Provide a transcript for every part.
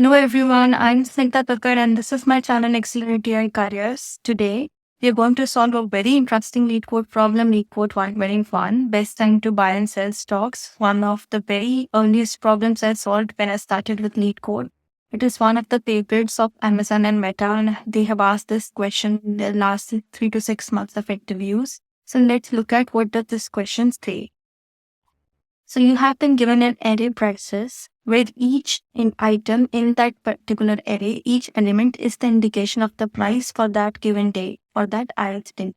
Hello everyone, I'm Snigdha Thakkar and this is my channel AccelerateAICareers. Today, we are going to solve a very interesting LeetCode problem, LeetCode 121, best time to buy and sell stocks. One of the very earliest problems I solved when I started with LeetCode. It is one of the favorites of Amazon and Meta, and they have asked this question in the last 3 to 6 months of interviews. So let's look at what does this question say. So you have been given an array prices where each item in that particular array, each element is the indication of the price for that given day or that item.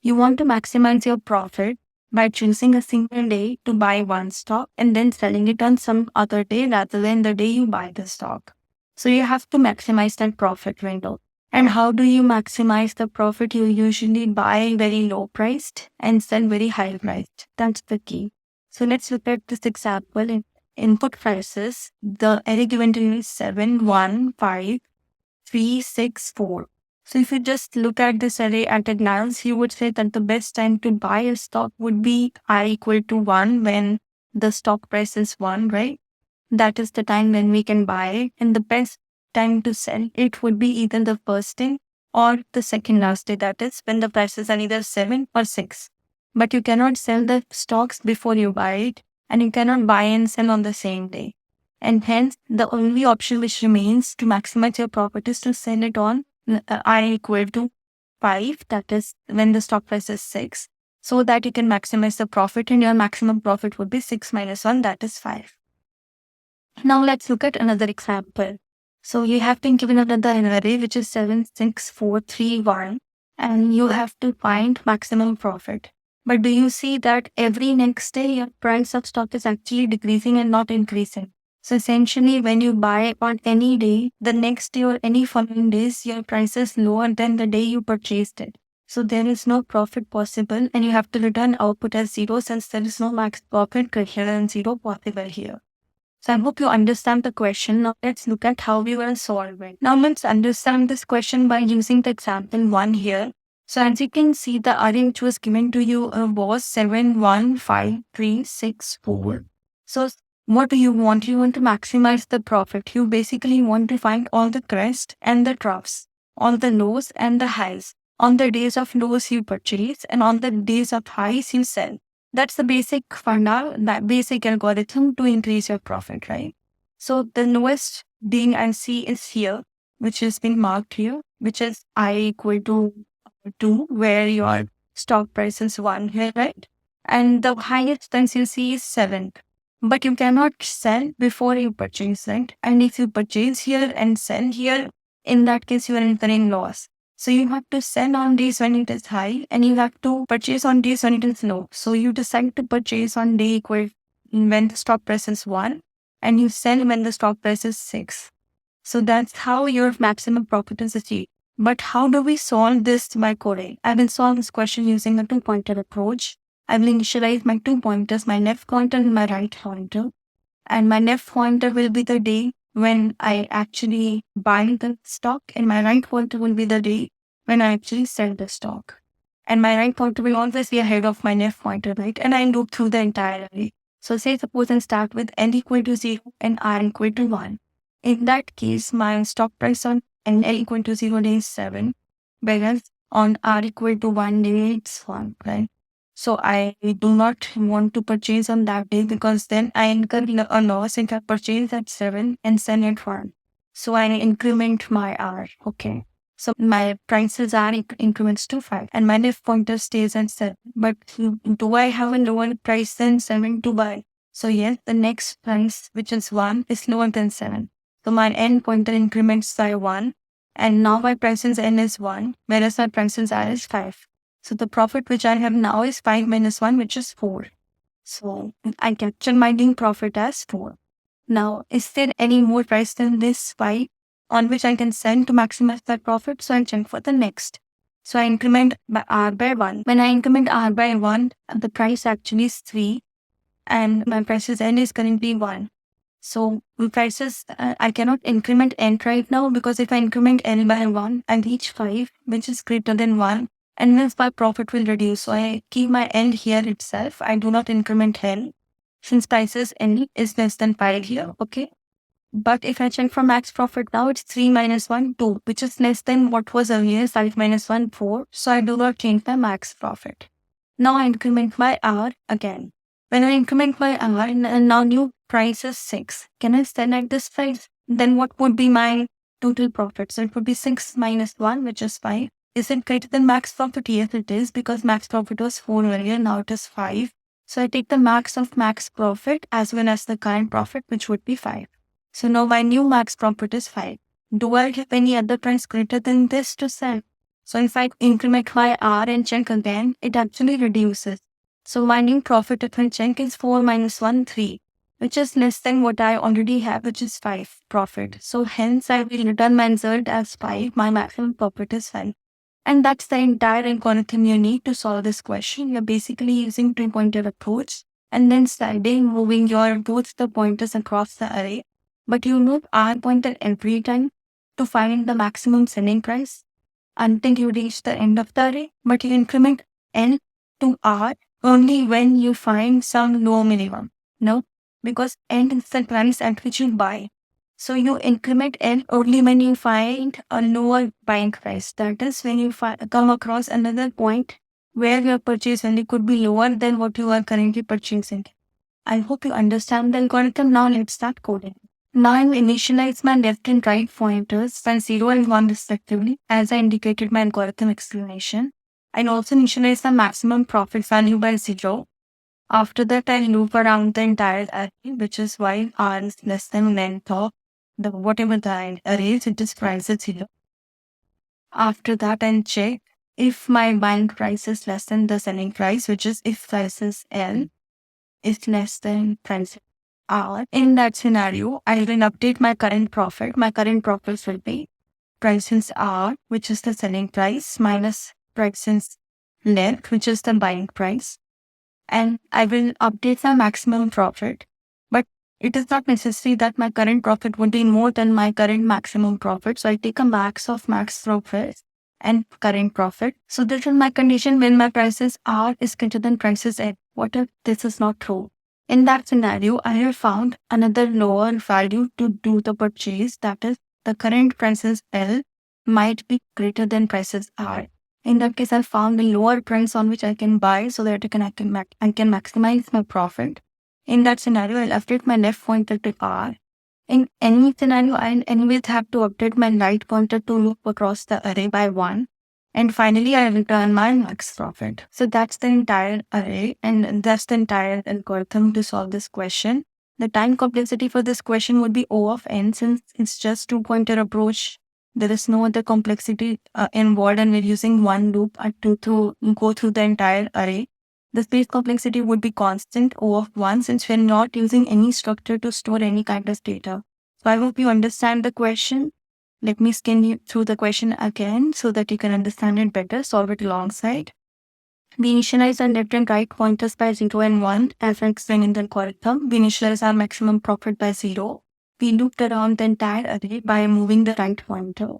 You want to maximize your profit by choosing a single day to buy one stock and then selling it on some other day rather than the day you buy the stock. So you have to maximize that profit window. And how do you maximize the profit? You usually buy very low priced and sell very high priced. That's the key. So let's look at this example. In input prices, the array given to you is 7, 1, 5, 3, 6, 4. So if you just look at this array at a glance, you would say that the best time to buy a stock would be I equal to 1 when the stock price is 1, right? That is the time when we can buy it. And the best time to sell it would be either the first day or the second last day. That is when the prices are either 7 or 6. But you cannot sell the stocks before you buy it, and you cannot buy and sell on the same day. And hence, the only option which remains to maximize your profit is to sell it on I equal to 5, that is when the stock price is 6, so that you can maximize the profit, and your maximum profit would be 6 minus 1, that is 5. Now let's look at another example. So you have been given another array which is 7, 6, 4, 3, 1, and you have to find maximum profit. But do you see that every next day your price of stock is actually decreasing and not increasing? So essentially, when you buy on any day, the next day or any following days, your price is lower than the day you purchased it. So there is no profit possible, and you have to return output as 0 since there is no max profit greater than 0 possible here. So I hope you understand the question. Now let's look at how we will solve it. Now let's understand this question by using the example 1 here. So as you can see, the array which was given to you was 7, 1, 5, 3, 6, 4. So what do you want? You want to maximize the profit. You basically want to find all the crests and the troughs, all the lows and the highs. On the days of lows you purchase, and on the days of highs you sell. That's the basic funda, that basic algorithm to increase your profit, right? So the lowest being I see is here, which has been marked here, which is I equal to 2, where your stock price is 1 here, right? And the highest price you see is 7. But you cannot sell before you purchase, right? And if you purchase here and sell here, in that case you are incurring loss. So you have to sell on days when it is high, and you have to purchase on days when it is low. So you decide to purchase on day equal when the stock price is 1, and you sell when the stock price is 6. So that's how your maximum profit is achieved. But how do we solve this by coding? I will solve this question using a 2-pointer approach. I will initialize my 2 pointers, my left pointer and my right pointer. And my left pointer will be the day when I actually buy the stock, and my right pointer will be the day when I actually sell the stock. And my right pointer will always be ahead of my left pointer, right? And I loop through the entire array. So say suppose I start with L equal to 0 and R equal to 1. In that case, my stock price on L equal to 0 day is 7, whereas on R equal to 1 day it's 1, right? So I do not want to purchase on that day, because then I incur a loss if I purchase at 7 and sell at 1. So I increment my R, okay? So my prices are increments to 5, and my left pointer stays at 7. But do I have a lower price than 7 to buy? So yes, the next price, which is 1, is lower than 7. So my end pointer increments by 1, and now my prices N is 1, whereas my prices R is 5. So the profit which I have now is 5 minus 1, which is 4. So I capture my new profit as 4. Now, is there any more price than this 5 on which I can sell to maximize that profit? So I check for the next. So I increment R by 1. When I increment R by 1, the price actually is 3, and my prices N is currently 1. So prices, I cannot increment N right now, because if I increment N by 1, I reach 5, which is greater than 1. And hence my profit will reduce. So I keep my end here itself. I do not increment N since prices N is less than 5 here. Okay. But if I check for max profit now, it's 3 minus 1, 2, which is less than what was earlier, 5 minus 1, 4. So I do not change my max profit. Now I increment my R again. When I increment my R and now new price is 6, can I sell at this price? Then what would be my total profit? So it would be 6 minus 1, which is 5. Is it greater than max profit? Yes, it is, because max profit was 4 earlier, now it is 5. So I take the max of max profit as well as the current profit, which would be 5. So now my new max profit is 5. Do I have any other price greater than this to sell? So if I increment my R and check again, it actually reduces. So my new profit if I check is 4 minus 1, 3, which is less than what I already have, which is 5 profit. So hence I will return my result as 5. My maximum profit is 5. And that's the entire algorithm you need to solve this question. You're basically using two-pointer approach and then sliding, moving your both the pointers across the array. But you move R pointer every time to find the maximum selling price until you reach the end of the array. But you increment N to R only when you find some low minimum. No, because N is the price at which you buy. So you increment N only when you find a lower buying price. That is when you come across another point where your purchase value could be lower than what you are currently purchasing. I hope you understand the algorithm. Now let's start coding. Now I will initialize my left and right pointers by 0 and 1 respectively, as I indicated in my algorithm explanation. I'll also initialize the maximum profit value by 0. After that, I'll loop around the entire array, which is while R is less than length of whatever the array is, it is price at 0. After that, I'll check if my buying price is less than the selling price, which is if price is L is less than price R. In that scenario, I will update my current profit. My current profit will be prices R, which is the selling price, minus prices length, which is the buying price. And I will update my maximum profit. But it is not necessary that my current profit would be more than my current maximum profit. So I take a max of max profit and current profit. So this is my condition when my prices R is greater than prices L. What if this is not true? In that scenario, I have found another lower value to do the purchase. That is, the current prices L might be greater than prices R. In that case, I found a lower price on which I can buy so that I can maximize my profit. In that scenario, I'll update my left pointer to R. In any scenario, I'll anyways have to update my right pointer to loop across the array by 1. And finally, I return my max profit. So that's the entire array and that's the entire algorithm to solve this question. The time complexity for this question would be O of n since it's just two-pointer approach. There is no other complexity involved and we're using one loop to go through the entire array. The space complexity would be constant O of 1 since we're not using any structure to store any kind of data. So I hope you understand the question. Let me scan you through the question again so that you can understand it better, solve it alongside. We initialize our left and right pointers by 0 and 1 as I explained in the algorithm. We initialize our maximum profit by 0. We looped around the entire array by moving the right pointer.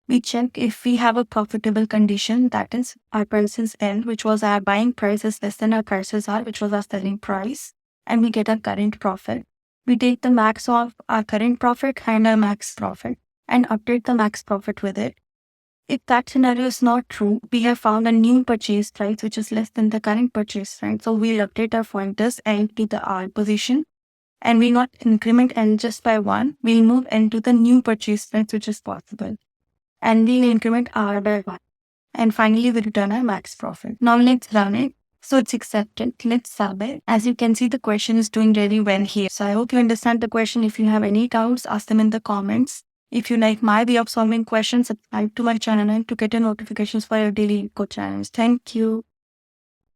We check if we have a profitable condition, that is our prices L, which was our buying price is less than our prices R, which was our selling price, and we get our current profit. We take the max of our current profit and our max profit and update the max profit with it. If that scenario is not true, we have found a new purchase price which is less than the current purchase price. So we'll update our pointers and to the R position. And we not increment N just by 1. We'll move N to the new purchase price which is possible. And we'll increment R by 1. And finally, we return our max profit. Now let's run it. So it's accepted. Let's submit. As you can see, the question is doing really well here. So I hope you understand the question. If you have any doubts, ask them in the comments. If you like my way of solving questions, subscribe to my channel and to get your notifications for your daily code channels. Thank you.